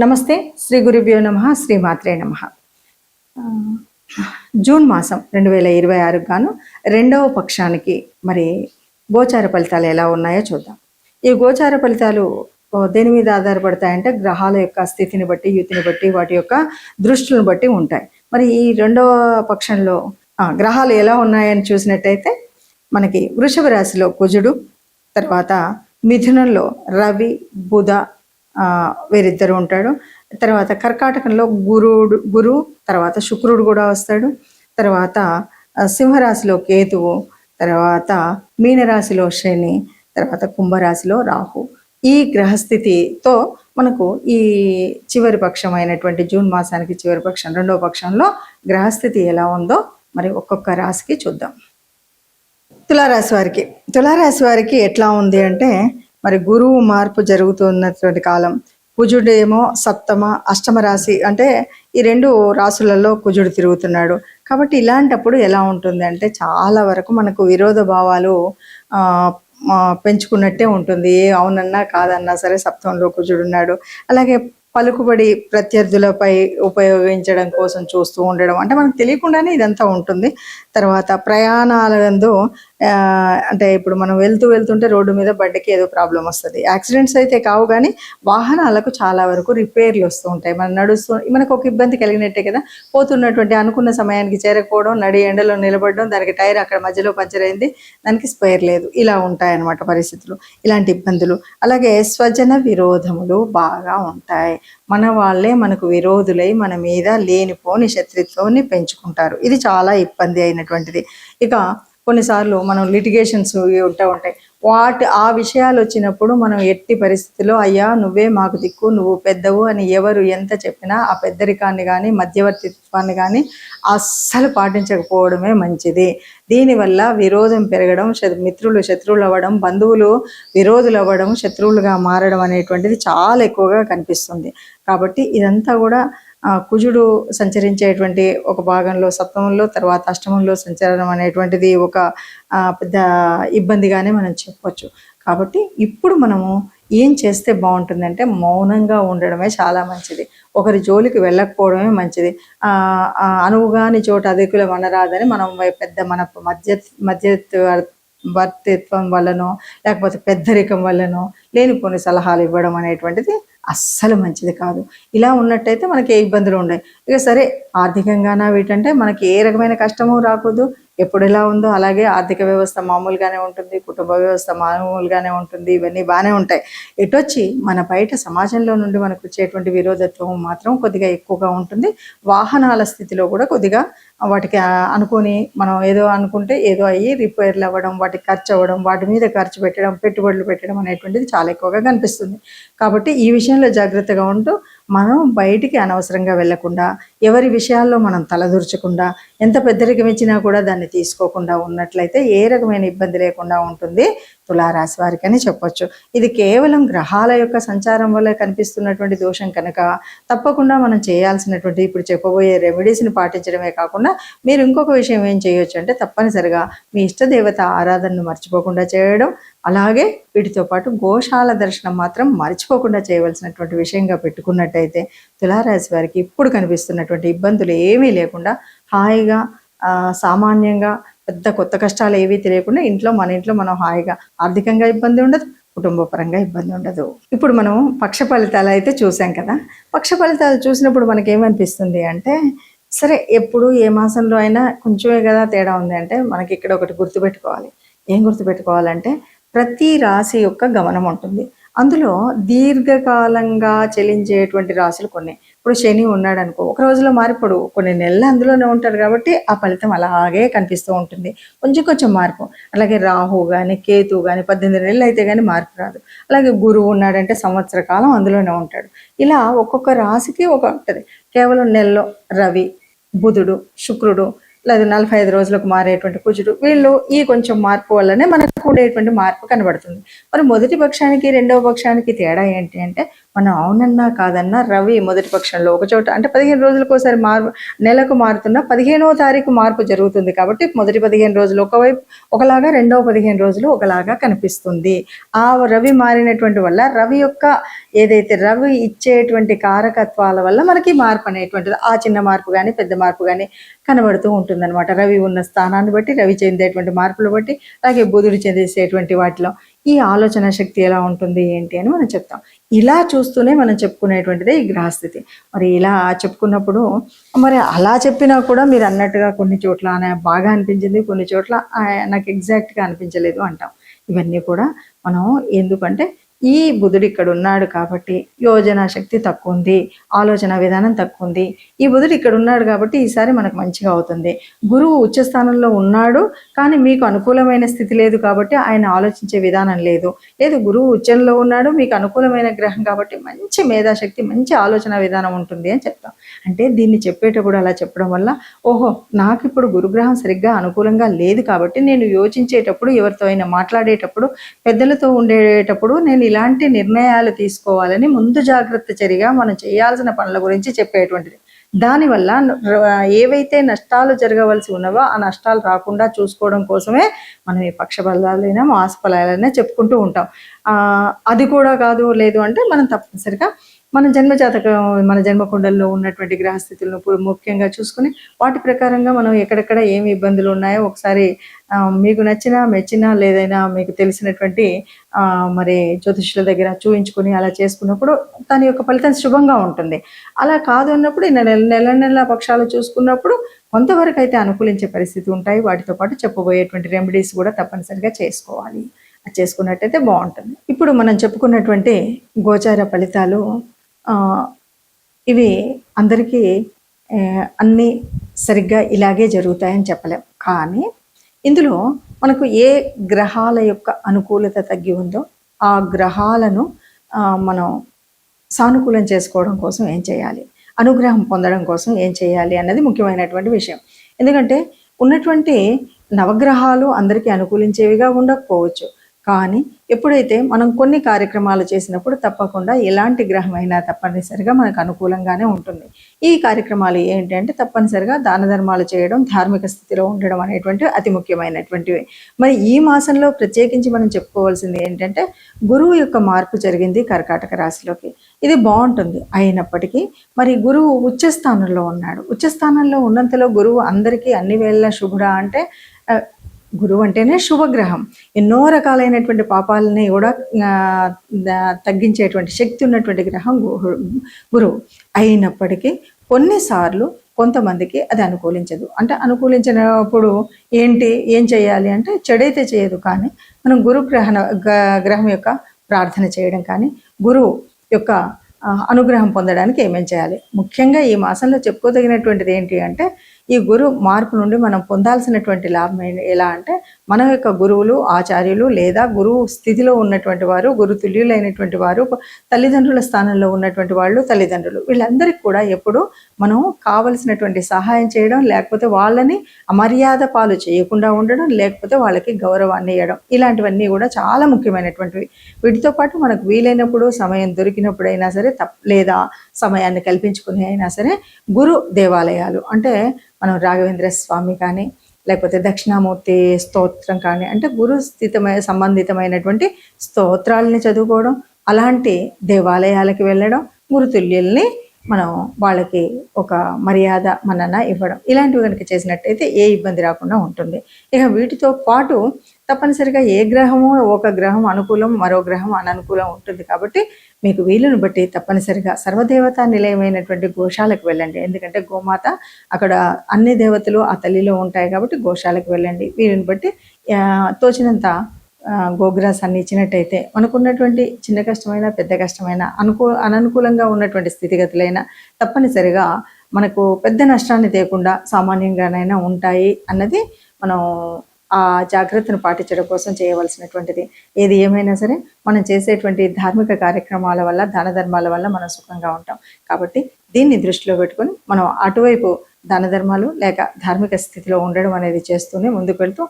నమస్తే. శ్రీ గురుభ్యో నమః. శ్రీ మాత్రే నమః. జూన్ మాసం 2026 గాను రెండవ పక్షానికి మరి గోచార ఫలితాలు ఎలా ఉన్నాయో చూద్దాం. ఈ గోచార ఫలితాలు దేని మీద ఆధారపడతాయంటే గ్రహాల యొక్క స్థితిని బట్టి, యుతిని బట్టి, వాటి యొక్క దృష్టిని బట్టి ఉంటాయి. మరి ఈ రెండవ పక్షంలో గ్రహాలు ఎలా ఉన్నాయని చూసినట్టయితే మనకి వృషభ రాశిలో కుజుడు, తర్వాత మిథునంలో రవి, బుధ వీరిద్దరు ఉంటాడు. తర్వాత కర్కాటకంలో గురు, తర్వాత శుక్రుడు కూడా వస్తాడు. తర్వాత సింహరాశిలో కేతువు, తర్వాత మీనరాశిలో శని, తర్వాత కుంభరాశిలో రాహు. ఈ గ్రహస్థితితో మనకు ఈ చివరి పక్షం అయినటువంటి జూన్ మాసానికి చివరి పక్షం రెండవ పక్షంలో గ్రహస్థితి ఎలా ఉందో మరి ఒక్కొక్క రాశికి చూద్దాం. తులారాశి వారికి ఎట్లా ఉంది అంటే మరి గురువు మార్పు జరుగుతున్నటువంటి కాలం. కుజుడేమో సప్తమ, అష్టమ రాశి అంటే ఈ రెండు రాశులలో కుజుడు తిరుగుతున్నాడు. కాబట్టి ఇలాంటప్పుడు ఎలా ఉంటుంది అంటే చాలా వరకు మనకు విరోధ భావాలు పెంచుకున్నట్టే ఉంటుంది. అవునన్నా కాదన్నా సరే సప్తంలో కుజుడున్నాడు. అలాగే పలుకుబడి ప్రత్యర్థులపై ఉపయోగించడం కోసం చూస్తూ ఉండడం అంటే మనకు తెలియకుండానే ఇదంతా ఉంటుంది. తర్వాత ప్రయాణాలందు అంటే ఇప్పుడు మనం వెళ్తుంటే రోడ్డు మీద బండికి ఏదో ప్రాబ్లం వస్తుంది. యాక్సిడెంట్స్ అయితే కావు, కానీ వాహనాలకు చాలా వరకు రిపేర్లు వస్తూ ఉంటాయి. మనకు ఒక ఇబ్బంది కలిగినట్టే కదా. పోతున్నటువంటి అనుకున్న సమయానికి చేరకపోవడం, నడి ఎండలో నిలబడడం, దానికి టైర్ అక్కడ మధ్యలో పంచర్ అయింది, దానికి స్పేర్ లేదు, ఇలా ఉంటాయన్నమాట పరిస్థితులు, ఇలాంటి ఇబ్బందులు. అలాగే స్వజన విరోధములు బాగా ఉంటాయి. మన వాళ్ళే మనకు విరోధులై మన మీద లేనిపోని శత్రుత్వాన్ని పెంచుకుంటారు. ఇది చాలా ఇబ్బంది అయినటువంటిది. ఇక కొన్నిసార్లు మనం లిటిగేషన్స్ ఉంటాయి. ఆ విషయాలు వచ్చినప్పుడు మనం ఎట్టి పరిస్థితిలో అయ్యా నువ్వే మాకు దిక్కు, నువ్వు పెద్దవు అని ఎవరు ఎంత చెప్పినా ఆ పెద్దరికాన్ని కానీ మధ్యవర్తిత్వాన్ని కానీ అస్సలు పాటించకపోవడమే మంచిది. దీనివల్ల విరోధం పెరగడం, మిత్రులు శత్రువులు అవ్వడం, బంధువులు విరోధులు అవ్వడం, శత్రువులుగా మారడం అనేటువంటిది చాలా ఎక్కువగా కనిపిస్తుంది. కాబట్టి ఇదంతా కూడా కుజుడు సంచరించేటువంటి ఒక భాగంలో సప్తమంలో, తర్వాత అష్టమంలో సంచలనం అనేటువంటిది ఒక పెద్ద ఇబ్బందిగానే మనం చెప్పవచ్చు. కాబట్టి ఇప్పుడు మనము ఏం చేస్తే బాగుంటుందంటే మౌనంగా ఉండడమే చాలా మంచిది. ఒకరి జోలికి వెళ్ళకపోవడమే మంచిది. అనువుగాని చోట అధికులం అనరాదని మనం మన మధ్యవర్తిత్వం వల్లనో లేకపోతే పెద్దరికం వల్లనో లేనిపోని సలహాలు ఇవ్వడం అనేటువంటిది అస్సలు మంచిది కాదు. ఇలా ఉన్నట్టయితే మనకి ఏ ఇబ్బందులు ఉండవు. ఇక సరే ఆర్థికంగానా వీటంటే మనకి ఏ రకమైన కష్టము రాకూడదు. ఎప్పుడు ఎలా ఉందో అలాగే ఆర్థిక వ్యవస్థ మామూలుగానే ఉంటుంది, కుటుంబ వ్యవస్థ మామూలుగానే ఉంటుంది, ఇవన్నీ బాగానే ఉంటాయి. ఎటొచ్చి మన బయట సమాజంలో నుండి మనకు వచ్చేటువంటి విరోధత్వం మాత్రం కొద్దిగా ఎక్కువగా ఉంటుంది. వాహనాల స్థితిలో కూడా కొద్దిగా వాటికి అనుకొని మనం ఏదో అనుకుంటే ఏదో అయ్యి రిపేర్లు అవ్వడం, వాటికి ఖర్చు అవ్వడం, వాటి మీద ఖర్చు పెట్టడం, పెట్టుబడులు పెట్టడం అనేటువంటిది చాలా ఎక్కువగా కనిపిస్తుంది. కాబట్టి ఈ విషయంలో జాగ్రత్తగా ఉంటూ మనం బయటికి అనవసరంగా వెళ్లకుండా, ఎవరి విషయాల్లో మనం తలదూర్చకుండా, ఎంత పెద్దరికం ఇచ్చినా కూడా దాన్ని తీసుకోకుండా ఉన్నట్లయితే ఏ రకమైన ఇబ్బంది లేకుండా ఉంటుంది తులారాశి వారికి అని చెప్పొచ్చు. ఇది కేవలం గ్రహాల యొక్క సంచారం వల్ల కనిపిస్తున్నటువంటి దోషం కనుక తప్పకుండా మనం చేయాల్సినటువంటి ఇప్పుడు చెప్పబోయే రెమెడీస్ని పాటించడమే కాకుండా మీరు ఇంకొక విషయం ఏం చేయొచ్చు అంటే తప్పనిసరిగా మీ ఇష్టదేవత ఆరాధనను మర్చిపోకుండా చేయడం, అలాగే వీటితో పాటు గోశాల దర్శనం మాత్రం మర్చిపోకుండా చేయవలసినటువంటి విషయంగా పెట్టుకున్నట్టయితే తులారాశి వారికి ఇప్పుడు కనిపిస్తున్నటువంటి ఇబ్బందులు ఏమీ లేకుండా హాయిగా సామాన్యంగా పెద్ద కొత్త కష్టాలు ఏవీ తెలియకుండా మన ఇంట్లో మనం హాయిగా ఆర్థికంగా ఇబ్బంది ఉండదు, కుటుంబపరంగా ఇబ్బంది ఉండదు. ఇప్పుడు మనం పక్ష ఫలితాలు అయితే చూసాం కదా. పక్ష ఫలితాలు చూసినప్పుడు మనకేమనిపిస్తుంది అంటే సరే ఎప్పుడు ఏ మాసంలో అయినా కొంచెమే కదా తేడా ఉంది అంటే మనకి ఇక్కడ ఒకటి గుర్తుపెట్టుకోవాలి. ఏం గుర్తుపెట్టుకోవాలంటే ప్రతి రాశి యొక్క గమనం ఉంటుంది. అందులో దీర్ఘకాలంగా చెలించేటువంటి రాశులు కొన్ని. ఇప్పుడు శని ఉన్నాడు అనుకో, ఒక రోజులో మారిపోడు, కొన్ని నెలలు అందులోనే ఉంటారు కాబట్టి ఆ ఫలితం అలాగే కనిపిస్తూ ఉంటుంది, కొంచెం మార్పు. అలాగే రాహు కానీ కేతు కానీ 18 నెలలు అయితే కానీ మార్పు రాదు. అలాగే గురువు ఉన్నాడంటే సంవత్సర కాలం అందులోనే ఉంటాడు. ఇలా ఒక్కొక్క రాశికి ఒక ఉంటుంది. కేవలం నెలలో రవి, బుధుడు, శుక్రుడు, లేదా 45 రోజులకు మారేటువంటి కుజుడు, వీళ్ళు ఈ కొంచెం మార్పు వల్లనే మనకు ఉండేటువంటి మార్పు కనబడుతుంది. మరి మొదటి పక్షానికి రెండవ పక్షానికి తేడా ఏంటి అంటే మనం అవునన్నా కాదన్నా రవి మొదటి పక్షంలో ఒక చోట అంటే 15 రోజులకు ఒకసారి నెలకు మారుతున్న 15వ తారీఖు మార్పు జరుగుతుంది కాబట్టి మొదటి 15 రోజులు ఒకవైపు ఒకలాగా, రెండవ 15 రోజులు ఒకలాగా కనిపిస్తుంది. ఆ రవి మారినటువంటి వల్ల రవి యొక్క ఏదైతే రవి ఇచ్చేటువంటి కారకత్వాల వల్ల మనకి మార్పు అనేటువంటిది ఆ చిన్న మార్పు కానీ పెద్ద మార్పు కానీ కనబడుతూ ఉంటుందన్నమాట. రవి ఉన్న స్థానాన్ని బట్టి, రవి చెందేటువంటి మార్పులు బట్టి, అలాగే బుధుడు చెందేసేటువంటి వాటిలో ఈ ఆలోచన శక్తి ఎలా ఉంటుంది ఏంటి అని మనం చెప్తాం. ఇలా చూస్తూనే మనం చెప్పుకునేటువంటిదే ఈ గ్రహస్థితి. మరి ఇలా చెప్పుకున్నప్పుడు మరి అలా చెప్పినా కూడా మీరు అన్నట్టుగా కొన్ని చోట్ల బాగా అనిపించింది, కొన్ని చోట్ల నాకు ఎగ్జాక్ట్గా అనిపించలేదు అంటాం. ఇవన్నీ కూడా మనం ఎందుకంటే ఈ బుధుడు ఇక్కడ ఉన్నాడు కాబట్టి యోజన శక్తి తక్కువ ఉంది, ఆలోచన విధానం తక్కువ ఉంది. ఈ బుధుడు ఇక్కడ ఉన్నాడు కాబట్టి ఈసారి మనకు మంచిగా అవుతుంది. గురువు ఉచ్చ స్థానంలో ఉన్నాడు కానీ మీకు అనుకూలమైన స్థితి లేదు కాబట్టి ఆయన ఆలోచించే విధానం లేదు. గురువు ఉచ్చంలో ఉన్నాడు, మీకు అనుకూలమైన గ్రహం కాబట్టి మంచి మేధాశక్తి, మంచి ఆలోచన విధానం ఉంటుంది అని చెప్తాం. అంటే దీన్ని చెప్పేటప్పుడు అలా చెప్పడం వల్ల ఓహో నాకు ఇప్పుడు గురుగ్రహం సరిగ్గా అనుకూలంగా లేదు కాబట్టి నేను యోచించేటప్పుడు, ఎవరితో అయినా మాట్లాడేటప్పుడు, పెద్దలతో ఉండేటప్పుడు నేను ఇలాంటి నిర్ణయాలు తీసుకోవాలని ముందు జాగ్రత్త చర్యగా మనం చేయాల్సిన పనుల గురించి చెప్పేటువంటిది. దానివల్ల ఏవైతే నష్టాలు జరగవలసి ఉన్నవో ఆ నష్టాలు రాకుండా చూసుకోవడం కోసమే మనం ఈ పక్షఫలాలైనా మాసఫలాలైనా చెప్పుకుంటూ ఉంటాం. అది కూడా కాదు లేదు అంటే మనం తప్పనిసరిగా మన జన్మజాతకం, మన జన్మకుండల్లో ఉన్నటువంటి గ్రహస్థితులను ముఖ్యంగా చూసుకుని వాటి ప్రకారంగా మనం ఎక్కడెక్కడ ఏమి ఇబ్బందులు ఉన్నాయో ఒకసారి మీకు నచ్చినా మెచ్చినా లేదైనా మీకు తెలిసినటువంటి మరి జ్యోతిష్యుల దగ్గర చూయించుకుని అలా చేసుకున్నప్పుడు దాని యొక్క ఫలితం శుభంగా ఉంటుంది. అలా కాదు అన్నప్పుడు నెల పక్షాలు చూసుకున్నప్పుడు కొంతవరకు అయితే అనుకూలించే పరిస్థితి ఉంటాయి. వాటితో పాటు చెప్పబోయేటువంటి రెమెడీస్ కూడా తప్పనిసరిగా చేసుకోవాలి. అది చేసుకున్నట్టయితే బాగుంటుంది. ఇప్పుడు మనం చెప్పుకున్నటువంటి గోచార ఫలితాలు ఇవి అందరికీ అన్నీ సరిగ్గా ఇలాగే జరుగుతాయని చెప్పలేం. కానీ ఇందులో మనకు ఏ గ్రహాల యొక్క అనుకూలత తగ్గి ఉందో ఆ గ్రహాలను మనం సానుకూలం చేసుకోవడం కోసం ఏం చేయాలి, అనుగ్రహం పొందడం కోసం ఏం చేయాలి అన్నది ముఖ్యమైనటువంటి విషయం. ఎందుకంటే ఉన్నటువంటి నవగ్రహాలు అందరికీ అనుకూలించేవిగా ఉండకపోవచ్చు. కానీ ఎప్పుడైతే మనం కొన్ని కార్యక్రమాలు చేసినప్పుడు తప్పకుండా ఎలాంటి గ్రహం అయినా తప్పనిసరిగా మనకు అనుకూలంగానే ఉంటుంది. ఈ కార్యక్రమాలు ఏంటంటే తప్పనిసరిగా దాన ధర్మాలు చేయడం, ధార్మిక స్థితిలో ఉండడం అనేటువంటివి అతి ముఖ్యమైనటువంటివి. మరి ఈ మాసంలో ప్రత్యేకించి మనం చెప్పుకోవాల్సింది ఏంటంటే గురువు యొక్క మార్పు జరిగింది కర్కాటక రాశిలోకి. ఇది బాగుంటుంది. అయినప్పటికీ మరి గురువు ఉచ్చస్థానంలో ఉన్నాడు. ఉచ్చస్థానంలో ఉన్నంతలో గురువు అందరికీ అన్ని వేళలా శుభుడా అంటే గురువు అంటేనే శుభగ్రహం. ఎన్నో రకాలైనటువంటి పాపాలని కూడా తగ్గించేటువంటి శక్తి ఉన్నటువంటి గ్రహం గురువు. అయినప్పటికీ కొన్నిసార్లు కొంతమందికి అది అనుకూలించదు. అంటే అనుకూలించినప్పుడు ఏం చేయాలి అంటే చెడైతే చేయదు, కానీ మనం గ్రహం యొక్క ప్రార్థన చేయడం కానీ గురువు యొక్క అనుగ్రహం పొందడానికి ఏమేం చేయాలి. ముఖ్యంగా ఈ మాసంలో చెప్పుకోదగినటువంటిది ఏంటి అంటే ఈ గురు మార్పు నుండి మనం పొందాల్సినటువంటి లాభం ఎలా అంటే మన యొక్క గురువులు, ఆచార్యులు లేదా గురువు స్థితిలో ఉన్నటువంటి వారు, గురుతుల్యులైనటువంటి వారు, తల్లిదండ్రుల స్థానంలో ఉన్నటువంటి వాళ్ళు, తల్లిదండ్రులు వీళ్ళందరికీ కూడా ఎప్పుడు మనం కావలసినటువంటి సహాయం చేయడం, లేకపోతే వాళ్ళని అమర్యాద పాలు చేయకుండా ఉండడం, లేకపోతే వాళ్ళకి గౌరవాన్ని ఇవ్వడం, ఇలాంటివన్నీ కూడా చాలా ముఖ్యమైనటువంటివి. వీటితో పాటు మనకు వీలైనప్పుడు సమయం దొరికినప్పుడైనా సరే లేదా సమయాన్ని కల్పించుకుని అయినా సరే గురు దేవాలయాలు అంటే మనం రాఘవేంద్ర స్వామి కానీ లేకపోతే దక్షిణామూర్తి స్తోత్రం కానీ అంటే గురు సంబంధితమైనటువంటి స్తోత్రాలని చదువుకోవడం, అలాంటి దేవాలయాలకి వెళ్ళడం, గురుతుల్యుల్ని మనం వాళ్ళకి ఒక మర్యాద మనన ఇవ్వడం, ఇలాంటివి కనుక చేసినట్టయితే ఏ ఇబ్బంది రాకుండా ఉంటుంది. ఇక వీటితో పాటు తప్పనిసరిగా ఏ గ్రహము ఒక గ్రహం అనుకూలం, మరో గ్రహం అననుకూలం ఉంటుంది. కాబట్టి మీకు వీలును బట్టి తప్పనిసరిగా సర్వదేవతా నిలయమైనటువంటి గోశాలకు వెళ్ళండి. ఎందుకంటే గోమాత అక్కడ అన్ని దేవతలు ఆ తల్లిలో ఉంటాయి కాబట్టి గోశాలకు వెళ్ళండి. వీలుని బట్టి తోచినంత గోగ్రాసాన్ని ఇచ్చినట్టయితే మనకున్నటువంటి చిన్న కష్టమైన పెద్ద కష్టమైన అననుకూలంగా ఉన్నటువంటి స్థితిగతులైనా తప్పనిసరిగా మనకు పెద్ద నష్టాన్ని తేకుండా సామాన్యంగానైనా ఉంటాయి అన్నది మనం ఆ జాగ్రత్తను పాటించడం కోసం చేయవలసినటువంటిది. ఏది ఏమైనా సరే మనం చేసేటువంటి ధార్మిక కార్యక్రమాల వల్ల, దాన ధర్మాల వల్ల మనం సుఖంగా ఉంటాం. కాబట్టి దీన్ని దృష్టిలో పెట్టుకొని మనం అటువైపు దాన ధర్మాలు లేక ధార్మిక స్థితిలో ఉండడం అనేది చేస్తూనే ముందుకు వెళ్తూ